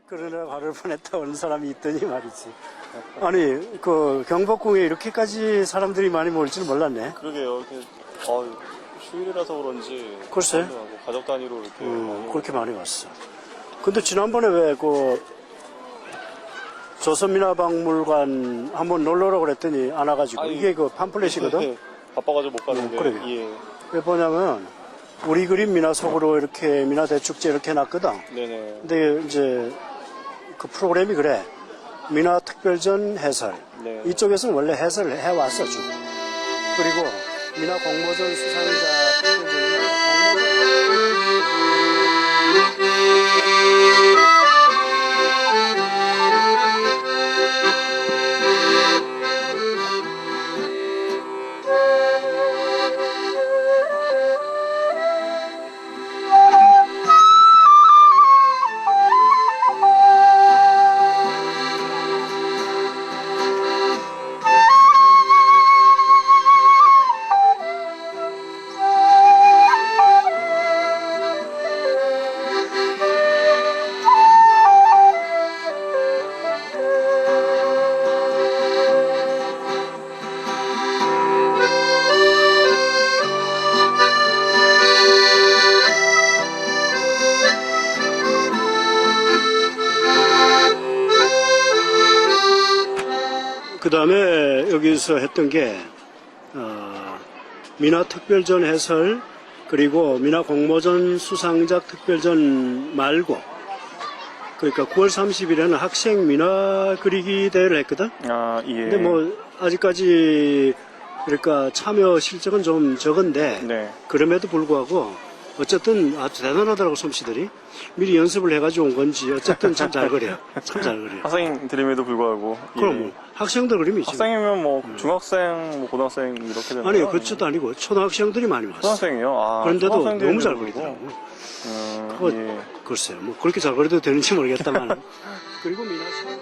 그러느라 발을 보냈다 오는 사람이 있더니 말이지. 아니, 그 경복궁에 이렇게까지 사람들이 많이 모일 줄 몰랐네. 그러게요. 휴일이라서 그런지. 글쎄. 가족 단위로 이렇게. 그렇게 많이 왔어. 근데 지난번에 왜 조선민화박물관 한번 놀러 오라고 그랬더니 안 와가지고. 아니, 이게 그 팜플렛이거든? 바빠가지고 못 갔는데. 그래. 예. 왜 뭐냐면, 우리 그림 민화 속으로 이렇게 민화 대축제 이렇게 해놨거든. 네네. 근데 이제 그 프로그램이 그래. 민화 특별전 해설. 네. 이쪽에서는 원래 해설을 해왔어, 쭉. 그리고 민화 공모전 수상자 특별전이 그 다음에 여기서 했던 게, 민화특별전 해설, 그리고 민화공모전 수상작 특별전 말고, 그러니까 9월 30일에는 학생 민화 그리기 대회를 했거든? 아, 예. 근데 뭐, 아직까지, 그러니까 참여 실적은 좀 적은데, 네. 그럼에도 불구하고, 어쨌든 아주 대단하더라고, 솜씨들이. 미리 연습을 해가지고 온 건지, 어쨌든 참 잘 그려. 참 잘 그려. 학생 드림에도 불구하고. 그럼 뭐, 학생들 그림이지. 학생이면 뭐, 중학생, 뭐, 고등학생, 이렇게 되는 아니, 그것도 아니고, 초등학생들이 많이 왔어. 초등학생이요? 아, 그런데도 초등학생들이 너무 잘 그리고. 그리더라고. 그거, 예. 글쎄요. 뭐, 그렇게 잘 그려도 되는지 모르겠다만. 그리고 미나시.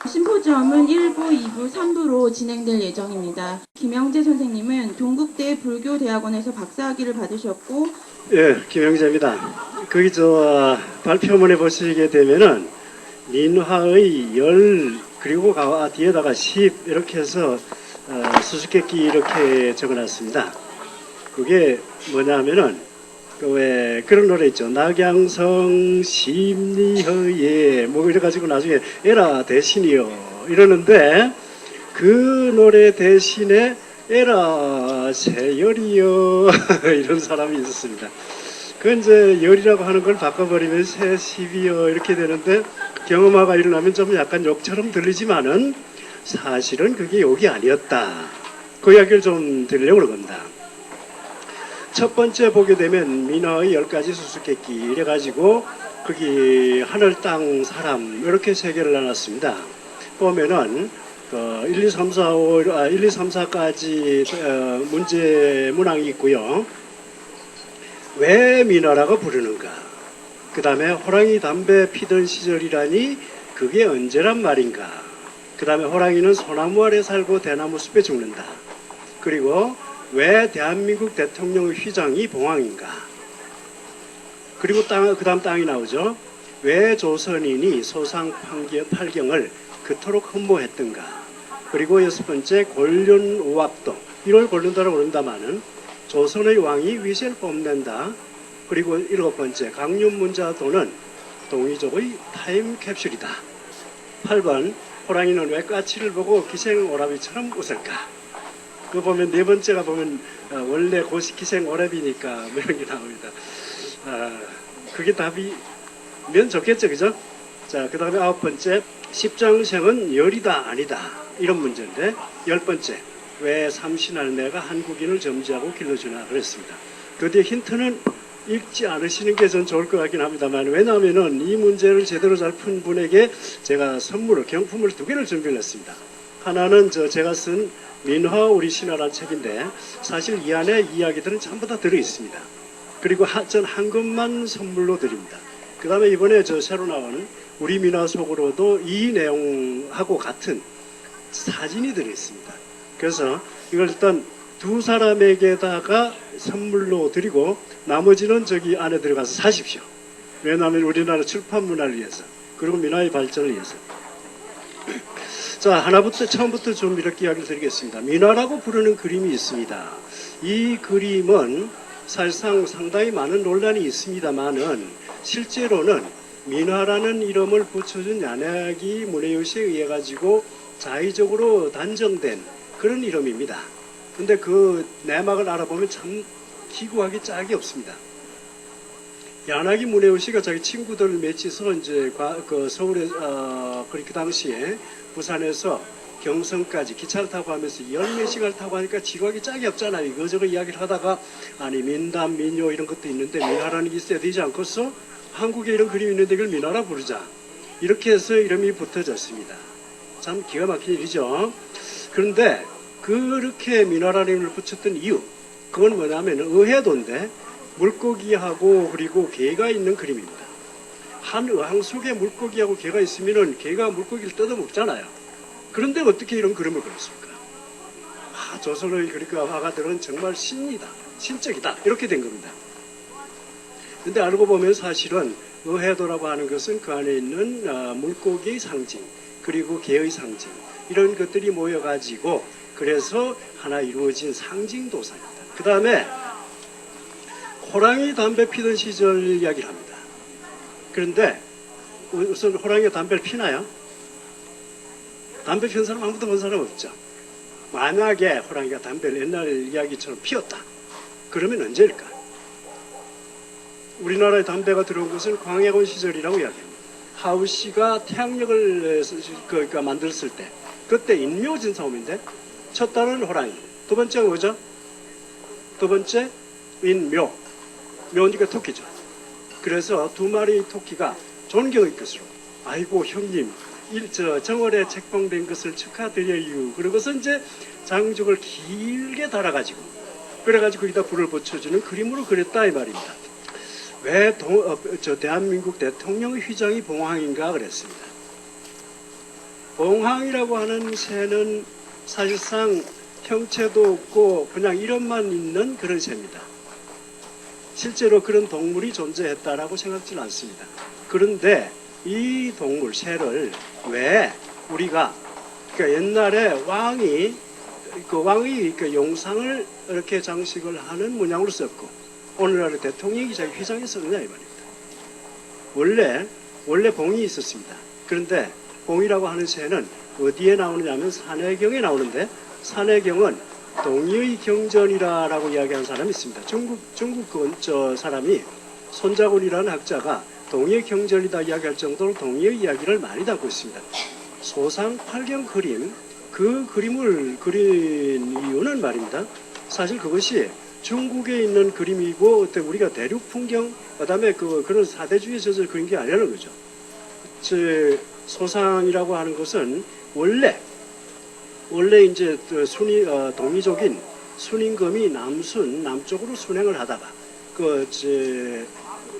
심포지엄은 1부, 2부, 3부로 진행될 예정입니다. 김영재 선생님은 동국대 불교대학원에서 박사학위를 받으셨고, 예, 김영재입니다. 거기 발표문에 보시게 되면은, 민화의 그리고 뒤에다가 10, 이렇게 해서, 수수께끼 이렇게 적어놨습니다. 그게 뭐냐면은, 왜 그런 노래 있죠. 낙양성 심리허예 뭐 이래가지고 나중에 에라 대신이요 이러는데 그 노래 대신에 에라 세열이요 이런 사람이 있었습니다. 그 이제 열이라고 하는 걸 바꿔버리면 세십이요 이렇게 되는데 경험화가 일어나면 좀 약간 욕처럼 들리지만은 사실은 그게 욕이 아니었다. 그 이야기를 좀 드리려고 그런 겁니다. 첫 번째 보게 되면 민화의 10가지 수수께끼 이래가지고 거기 하늘 땅 사람 이렇게 세 개를 나눴습니다. 보면은 1, 2, 3, 4, 5, 1, 2, 3, 4까지 문제 문항이 있고요. 왜 민화라고 부르는가? 그 다음에 호랑이 담배 피던 시절이라니 그게 언제란 말인가? 그 다음에 호랑이는 소나무 아래 살고 대나무 숲에 죽는다. 그리고 왜 대한민국 대통령 휘장이 봉황인가? 그리고 그 다음 땅이 나오죠. 왜 조선인이 소상 팔경을 그토록 흠모했던가? 그리고 6번째 권륜오압도. 이걸 권륜다라고 그런다마는 조선의 왕이 위세를 뽐낸다. 그리고 7번째 강윤문자도는 동이족의 타임캡슐이다. 8번 호랑이는 왜 까치를 보고 기생오라비처럼 웃을까? 그 보면 네 번째가 보면 원래 기생오라비니까 뭐 이런 게 나옵니다. 그게 답이면 좋겠죠, 그죠? 자, 그 다음에 9번째, 십장생은 열이다 아니다 이런 문제인데, 10번째, 왜 삼신할매가 한국인을 점지하고 길러주나 그랬습니다. 그 뒤에 힌트는 읽지 않으시는 게 전 좋을 것 같긴 합니다만, 왜냐하면은 이 문제를 제대로 잘 푼 분에게 제가 선물을, 경품을 2개를 준비를 했습니다. 하나는 제가 쓴 민화 우리 신화라는 책인데, 사실 이 안에 이야기들은 전부 다 들어있습니다. 그리고 전 한 권만 선물로 드립니다. 그 다음에 이번에 새로 나오는 우리 민화 속으로도 이 내용하고 같은 사진이 들어있습니다. 그래서 이걸 일단 2사람에게다가 선물로 드리고, 나머지는 저기 안에 들어가서 사십시오. 왜냐하면 우리나라 출판 문화를 위해서, 그리고 민화의 발전을 위해서. 자, 처음부터 좀 이렇게 이야기를 드리겠습니다. 민화라고 부르는 그림이 있습니다. 이 그림은 사실상 상당히 많은 논란이 있습니다만은, 실제로는 민화라는 이름을 붙여준 야나기 문해요시에 의해 가지고 자의적으로 단정된 그런 이름입니다. 근데 그 내막을 알아보면 참 기구하기 짝이 없습니다. 야나기 문해요시가 자기 친구들을 맺혀서 이제 서울에 그 당시에 부산에서 경성까지 기차를 타고 하면서 10몇 시간을 타고 하니까 지구하기 짝이 없잖아요. 이거저거 이야기를 하다가, 아니 민담, 민요 이런 것도 있는데 민화라는 게 있어야 되지 않겠어? 한국에 이런 그림이 있는데 이걸 민화라 부르자. 이렇게 해서 이름이 붙어졌습니다. 참 기가 막힌 일이죠. 그런데 그렇게 민화라는 이름을 붙였던 이유, 그건 뭐냐면 의해도인데 물고기하고 그리고 개가 있는 그림입니다. 한 어항 속에 물고기하고 개가 있으면은 개가 물고기를 뜯어먹잖아요. 그런데 어떻게 이런 그림을 그렸습니까? 조선의 그러니까 화가들은 정말 신이다, 신적이다, 이렇게 된 겁니다. 근데 알고 보면 사실은 의해도라고 하는 것은 그 안에 있는 물고기의 상징, 그리고 개의 상징, 이런 것들이 모여가지고 그래서 하나 이루어진 상징 도사입니다. 그 다음에 호랑이 담배 피던 시절 이야기를 합니다. 그런데 우선 호랑이가 담배를 피나요? 담배 피는 사람 아무도 본 사람 없죠. 만약에 호랑이가 담배를 옛날 이야기처럼 피웠다, 그러면 언제일까? 우리나라에 담배가 들어온 것은 광해군 시절이라고 이야기합니다. 하우씨가 태양력을 그러니까 만들었을 때, 그때 인묘진사오인데, 첫 단은 호랑이, 두 번째가 뭐죠? 두 번째 인묘, 묘니까 토끼죠. 그래서 2마리 토끼가 존경의 뜻으로, 아이고 형님, 정월에 책봉된 것을 축하드려요. 그러고서 이제 장죽을 길게 달아가지고, 그래가지고 거기다 불을 붙여주는 그림으로 그렸다 이 말입니다. 왜 대한민국 대통령의 휘장이 봉황인가 그랬습니다. 봉황이라고 하는 새는 사실상 형체도 없고 그냥 이름만 있는 그런 새입니다. 실제로 그런 동물이 존재했다라고 생각지는 않습니다. 그런데 이 동물, 새를 왜 우리가, 그러니까 옛날에 왕이 왕의 용상을 이렇게 장식을 하는 문양으로 썼고, 오늘날의 대통령이 자기 휘장에 썼느냐 이 말입니다. 원래 봉이 있었습니다. 그런데 봉이라고 하는 새는 어디에 나오느냐면 산해경에 나오는데, 산해경은 동의의 경전이라고 이야기하는 사람이 있습니다. 중국 사람이 손자군이라는 학자가 동의의 경전이다 이야기할 정도로 동의의 이야기를 많이 담고 있습니다. 소상팔경 그림, 그 그림을 그린 이유는 말입니다. 사실 그것이 중국에 있는 그림이고, 우리가 대륙 풍경, 그 다음에 그런 사대주의에 젖어 그린 게 아니라는 거죠. 소상이라고 하는 것은 원래 이제 동이족인 순임금이 남쪽으로 순행을 하다가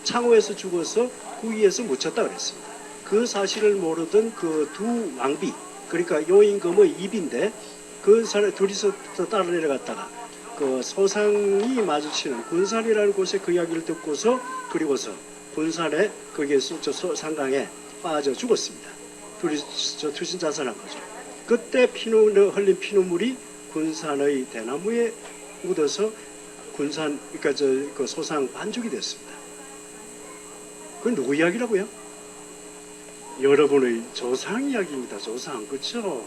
창호에서 죽어서 구이에서 묻혔다 그랬습니다. 그 사실을 모르던 그 두 왕비, 그러니까 요임금의 입인데, 그 사람 둘이서 따라 내려갔다가 그 소상이 마주치는 군산이라는 곳에 그 이야기를 듣고서, 그리고서 군산에 거기에서 상강에 빠져 죽었습니다. 둘이 투신자살한 거죠. 그때 흘린 피눈물이 군산의 대나무에 묻어서 군산, 그러니까 그 소상 반죽이 됐습니다. 그건 누구 이야기라고요? 여러분의 조상 이야기입니다. 조상, 그렇죠?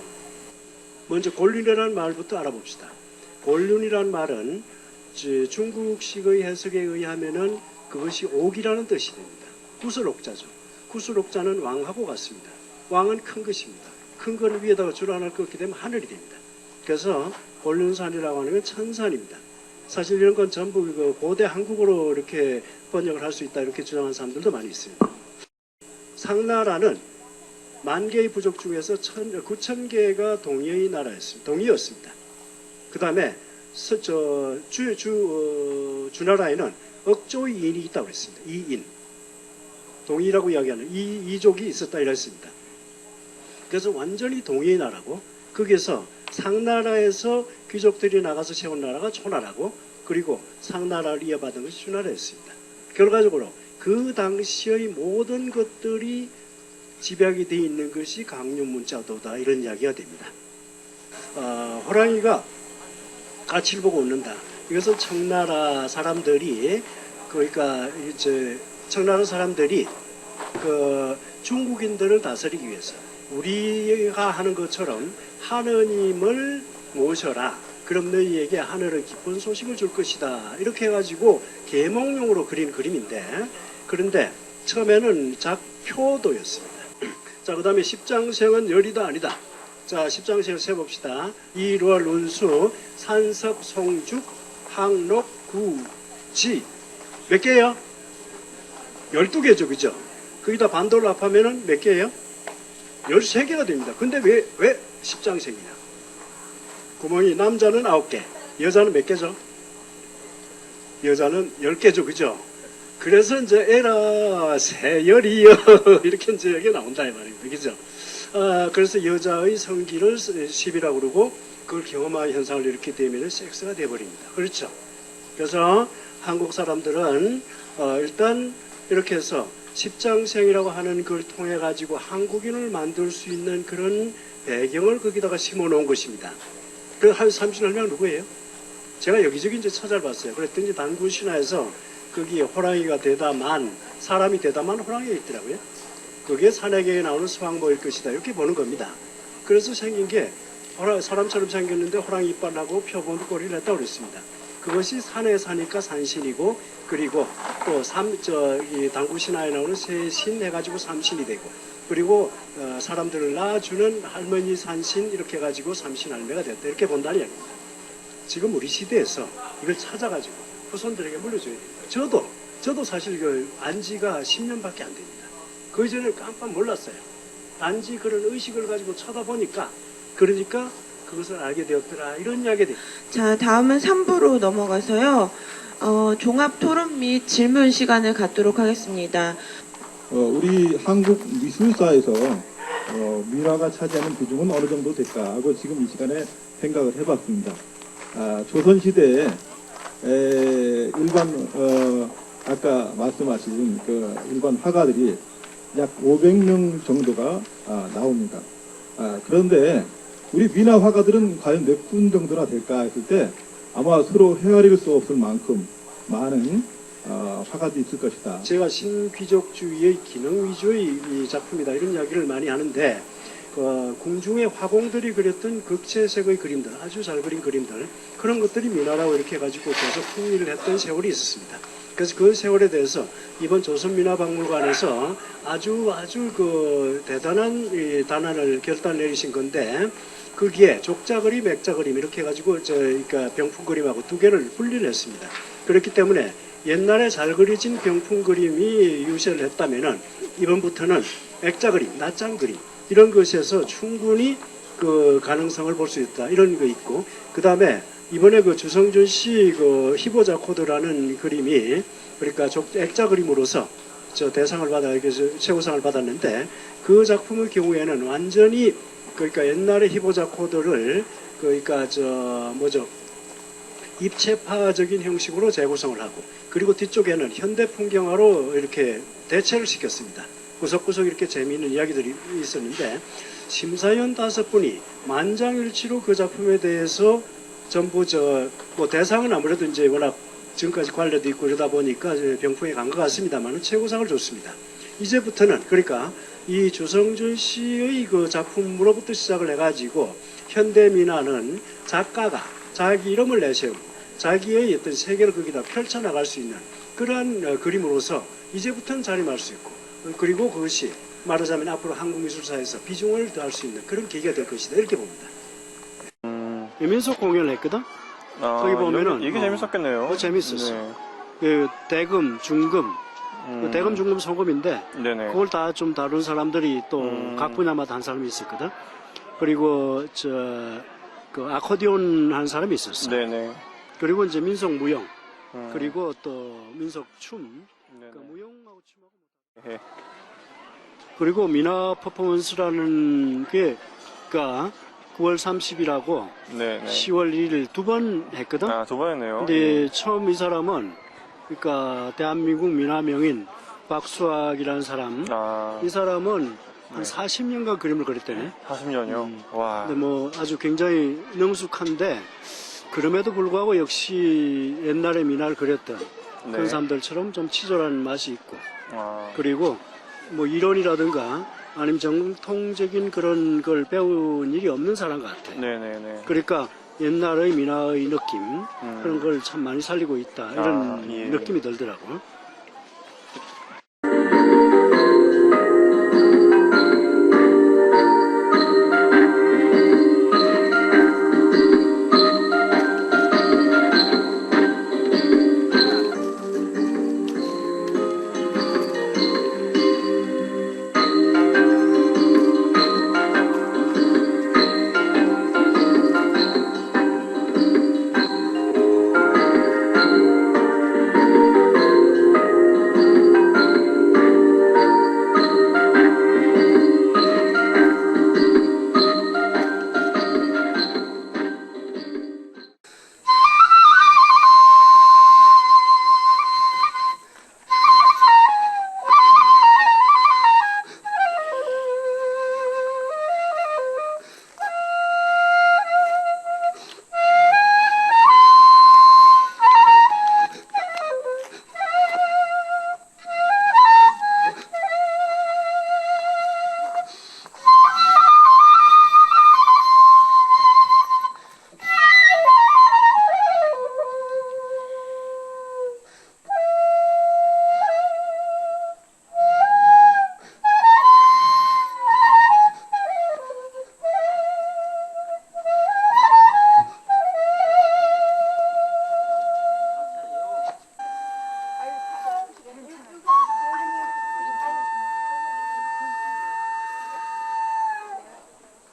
먼저 곤륜이라는 말부터 알아봅시다. 곤륜이라는 말은 중국식의 해석에 의하면은 그것이 옥이라는 뜻이 됩니다. 구슬 옥자죠. 구슬옥자는 왕하고 같습니다. 왕은 큰 것입니다. 큰 건 위에다가 줄 하나 꺾게 되면 하늘이 됩니다. 그래서 본륜산이라고 하는 건 천산입니다. 사실 이런 건 전부 그 고대 한국어로 이렇게 번역을 할 수 있다 이렇게 주장하는 사람들도 많이 있습니다. 상나라는 10,000개의 부족 중에서 9,000개가 동의의 나라였습니다. 동의였습니다. 그 다음에 주나라에는 억조의 인이 있다고 했습니다. 이인. 동의라고 이야기하는 이족이 있었다 이랬습니다. 그래서 완전히 동의의 나라고 거기에서 상나라에서 귀족들이 나가서 세운 나라가 초나라고 그리고 상나라를 이어받은 것이 주나라였습니다. 결과적으로 그 당시의 모든 것들이 집약이 되어 있는 것이 강륜문자도다 이런 이야기가 됩니다. 호랑이가 가치를 보고 웃는다. 이것은 청나라 사람들이 그러니까 이제 청나라 사람들이 그 중국인들을 다스리기 위해서 우리가 하는 것처럼 하느님을 모셔라. 그럼 너희에게 하늘의 기쁜 소식을 줄 것이다. 이렇게 해가지고 계몽용으로 그린 그림인데 그런데 처음에는 작표도였습니다. 자, 그 다음에 십장생은 열이다 아니다. 자, 십장생을 세봅시다. 이루와 lun수, 산석, 송죽, 항록, 구지. 몇 개예요? 12개죠. 그죠? 거기다 반도를 합하면은 몇 개예요? 13개가 됩니다. 근데 왜 십장생이냐? 구멍이 남자는 9개, 여자는 몇 개죠? 여자는 10개죠. 그죠? 그래서 이제 에라 세열이여 이렇게 이제 여기 나온다 이 말입니다. 그죠? 그래서 여자의 성기를 10이라고 그러고 그걸 경험한 현상을 이렇게 되면 섹스가 돼버립니다. 그렇죠? 그래서 한국 사람들은 일단 이렇게 해서 십장생이라고 하는 걸 통해 가지고 한국인을 만들 수 있는 그런 배경을 거기다가 심어 놓은 것입니다. 그 한 30명 누구예요? 제가 여기저기 이제 찾아봤어요. 그랬더니 단군 신화에서 거기에 호랑이가 대담한 사람이 대담한 호랑이가 있더라고요. 그게 산에게 나오는 수확모일 것이다 이렇게 보는 겁니다. 그래서 생긴 게 사람처럼 생겼는데 호랑이 이빨 나고 표본 꼬리를 했다고 그랬습니다. 그것이 산에 사니까 산신이고 그리고 또 이 당구 신화에 나오는 세신 해가지고 삼신이 되고 그리고 사람들을 낳아주는 할머니 산신 이렇게 해가지고 삼신 할매가 됐다 이렇게 본다는 이야기입니다. 지금 우리 시대에서 이걸 찾아가지고 후손들에게 물려줘야 됩니다. 저도 사실 그 안지가 10년밖에 안 됩니다. 그 이전에 깜빡 몰랐어요. 안지 그런 의식을 가지고 쳐다보니까 그러니까 그것을 알게 되었더라 이런 이야기가 됩니다. 자, 다음은 3부로 넘어가서요. 종합 토론 및 질문 시간을 갖도록 하겠습니다. 우리 한국 미술사에서 민화가 차지하는 비중은 어느 정도 될까 하고 지금 이 시간에 생각을 해봤습니다. 조선시대에 일반 아까 말씀하신 그 일반 화가들이 약 500명 정도가 나옵니다. 그런데 우리 민화 화가들은 과연 몇 분 정도나 될까 했을 때 아마 서로 헤아릴 수 없을 만큼 많은 화가들이 있을 것이다. 제가 신귀족주의의 기능 위주의 이 작품이다 이런 이야기를 많이 하는데 궁중의 화공들이 그렸던 극채색의 그림들 아주 잘 그린 그림들 그런 것들이 민화라고 이렇게 해가지고 계속 풍미를 했던 세월이 있었습니다. 그래서 그 세월에 대해서 이번 조선민화박물관에서 아주 그 대단한 이 단안을 결단 내리신 건데 거기에 족자그림, 액자그림 이렇게 해가지고 그러니까 병풍 그림하고 두 개를 분리를 했습니다. 그렇기 때문에 옛날에 잘 그려진 병풍 그림이 유세를 했다면은 이번부터는 액자그림, 낱장 그림 이런 것에서 충분히 그 가능성을 볼 수 있다 이런 거 있고 그 다음에 이번에 그 주성준 씨 그 히보자 코드라는 그림이 그러니까 액자 그림으로서 대상을 최고상을 받았는데 그 작품의 경우에는 완전히 그러니까 옛날에 히보자 코드를 그러니까 입체파적인 형식으로 재구성을 하고 그리고 뒤쪽에는 현대 풍경화로 이렇게 대체를 시켰습니다. 구석구석 이렇게 재미있는 이야기들이 있었는데 심사위원 5분이 만장일치로 그 작품에 대해서 전부 뭐 대상은 아무래도 이제 워낙 지금까지 관례도 있고 이러다 보니까 병풍에 간 것 같습니다만 최고상을 줬습니다. 이제부터는 그러니까 이 주성준 씨의 그 작품으로부터 시작을 해가지고 현대민화는 작가가 자기 이름을 내세우고 자기의 어떤 세계를 거기다 펼쳐나갈 수 있는 그러한 그림으로서 이제부터는 자림할 수 있고 그리고 그것이 말하자면 앞으로 한국미술사에서 비중을 더할 수 있는 그런 계기가 될 것이다 이렇게 봅니다. 민속 공연을 했거든. 거기 보면은 이게 재밌었겠네요. 재밌었어. 네. 그 대금, 중금, 그 대금, 중금, 소금인데 네네. 그걸 다 좀 다룬 사람들이 또 각 분야마다 한 사람이 있었거든. 그리고 그 아코디온 한 사람이 있었어. 네네. 그리고 이제 민속 무용, 그리고 또 민속 춤, 네네. 그 무용하고 춤하고. 예. 그리고 미나 퍼포먼스라는 게가 9월 30일하고 네네. 10월 1일 두 번 했거든. 아, 두 번이네요. 근데 처음 이 사람은 그러니까 대한민국 미나 명인 박수학이라는 사람. 아, 이 사람은 한 네. 40년간 그림을 그렸다네. 40년이요? 와. 근데 뭐 아주 굉장히 능숙한데 그럼에도 불구하고 역시 옛날에 미나를 그렸던 네. 그런 사람들처럼 좀 치졸한 맛이 있고 아, 그리고 뭐 이론이라든가 아니면 정통적인 그런 걸 배운 일이 없는 사람 같아. 네네네. 그러니까 옛날의 미나의 느낌 그런 걸 참 많이 살리고 있다 이런 아, 예. 느낌이 들더라고.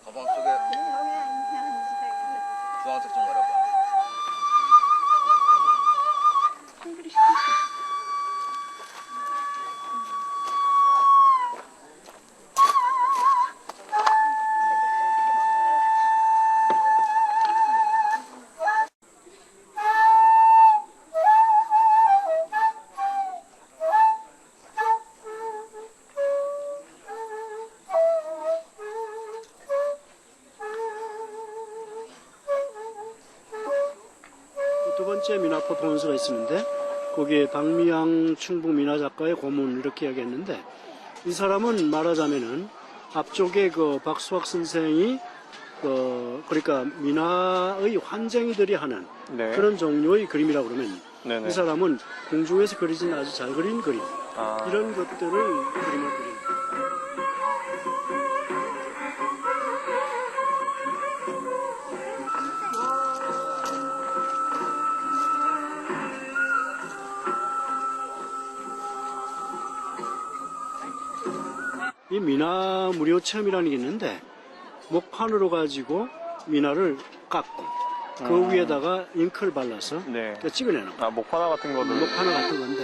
가방 속에 주황색 좀 열어봐. 두 번째 미나 퍼포먼스가 있었는데 거기에 박미양 충북 미나 작가의 고문 이렇게 이야기했는데 이 사람은 말하자면은 앞쪽에 그 박수학 선생이 그러니까 미나의 환쟁이들이 하는 네. 그런 종류의 그림이라고 그러면 네네. 이 사람은 공중에서 그리진 아주 잘 그린 그림 아, 이런 것들을 그림을 그린 이 미나 무료 체험이라는 게 있는데 목판으로 가지고 미나를 깎고 그 위에다가 잉크를 발라서 네. 찍어내는 거. 아, 목화나 같은 거를. 목판화 같은 건데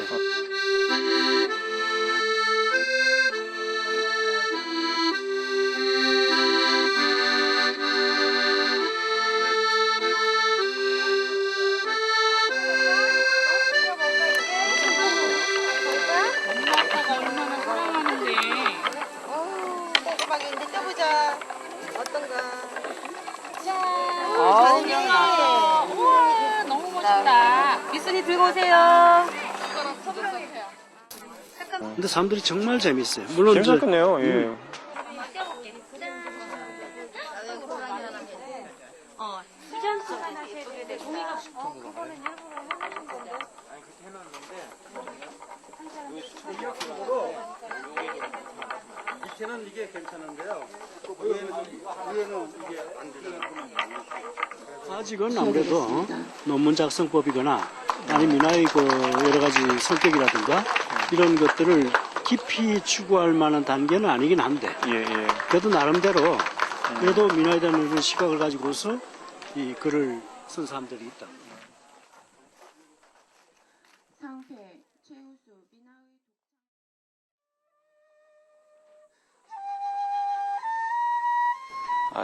엄마가 얼마나 사랑하는데. 꼼꼼하게 떠보자. 어떤가? 짠. 우와, 너무 멋있다. 미순이 들고 오세요. 근데 사람들이 정말 재밌어요. 물론 이제 재밌었겠네요. 예. 저는 이게 괜찮은데요. 위에는 이게 안 되잖아요. 아직은 아무래도 논문 작성법이거나 아니면 민화의 그 여러 가지 성격이라든가 이런 것들을 깊이 추구할 만한 단계는 아니긴 한데 예. 그래도 나름대로 그래도 민화에 대한 이런 시각을 가지고서 이 글을 쓴 사람들이 있다. 상패 최우수 민화의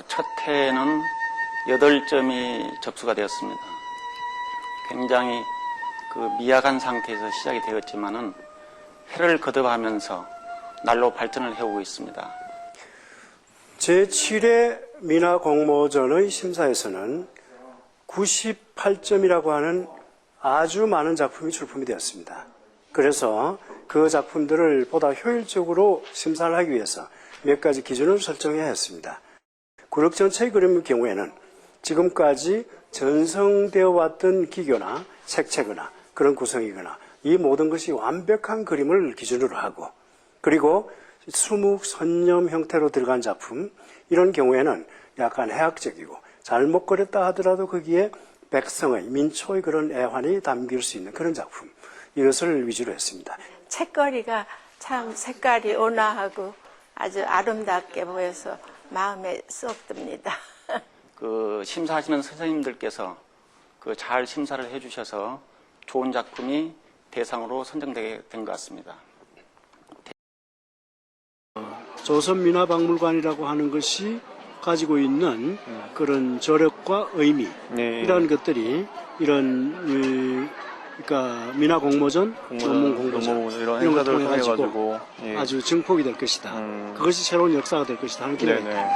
첫 해에는 8점이 접수가 되었습니다. 굉장히 그 미약한 상태에서 시작이 되었지만은 해를 거듭하면서 날로 발전을 해오고 있습니다. 제7회 민화 공모전의 심사에서는 98점이라고 하는 아주 많은 작품이 출품이 되었습니다. 그래서 그 작품들을 보다 효율적으로 심사를 하기 위해서 몇 가지 기준을 설정해야 했습니다. 구력 전체의 그림의 경우에는 지금까지 전성되어 왔던 기교나 색채거나 그런 구성이거나 이 모든 것이 완벽한 그림을 기준으로 하고 그리고 수묵, 선념 형태로 들어간 작품 이런 경우에는 약간 해학적이고 잘못 그렸다 하더라도 거기에 백성의 민초의 그런 애환이 담길 수 있는 그런 작품 이것을 위주로 했습니다. 책거리가 참 색깔이 온화하고 아주 아름답게 보여서 마음에 쏙 듭니다. 그 심사하시는 선생님들께서 그 잘 심사를 해주셔서 좋은 작품이 대상으로 선정되게 된 것 같습니다. 조선민화박물관이라고 하는 것이 가지고 있는 그런 저력과 의미 이런 것들이 이런 그러니까 민화 공모전, 논문 공모전 이런 걸 통해 가지고 아주 증폭이 될 것이다. 그것이 새로운 역사가 될 것이다 하는 기대가 있다.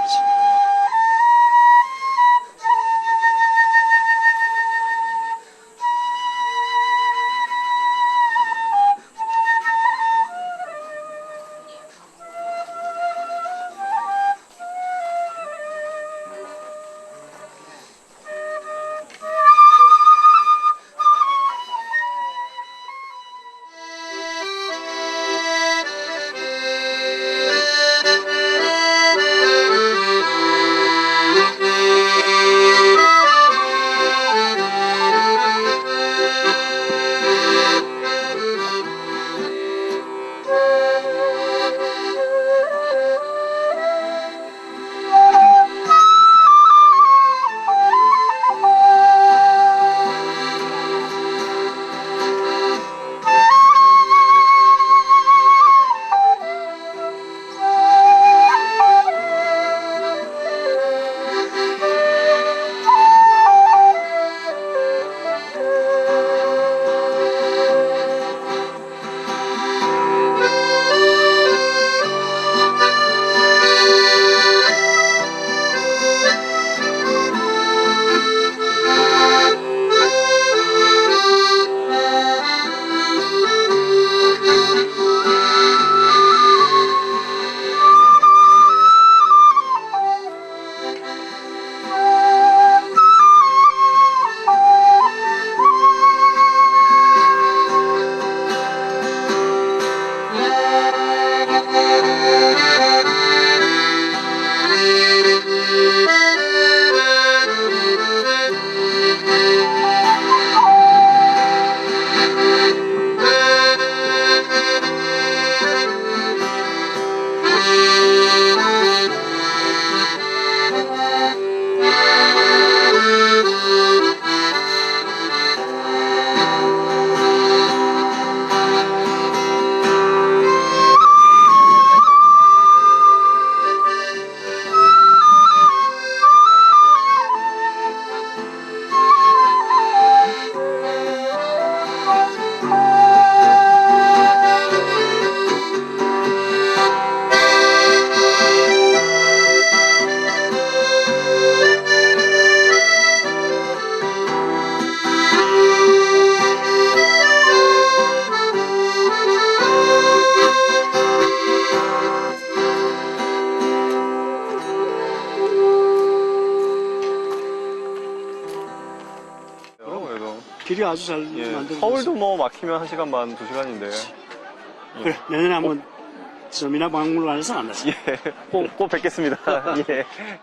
길이 아주 잘 만들어졌어요. 서울도 뭐 막히면 1시간 반, 2시간인데. 그래, 내년에 한번 서민화 박물관에서 만났습니다. 꼭 뵙겠습니다. 예.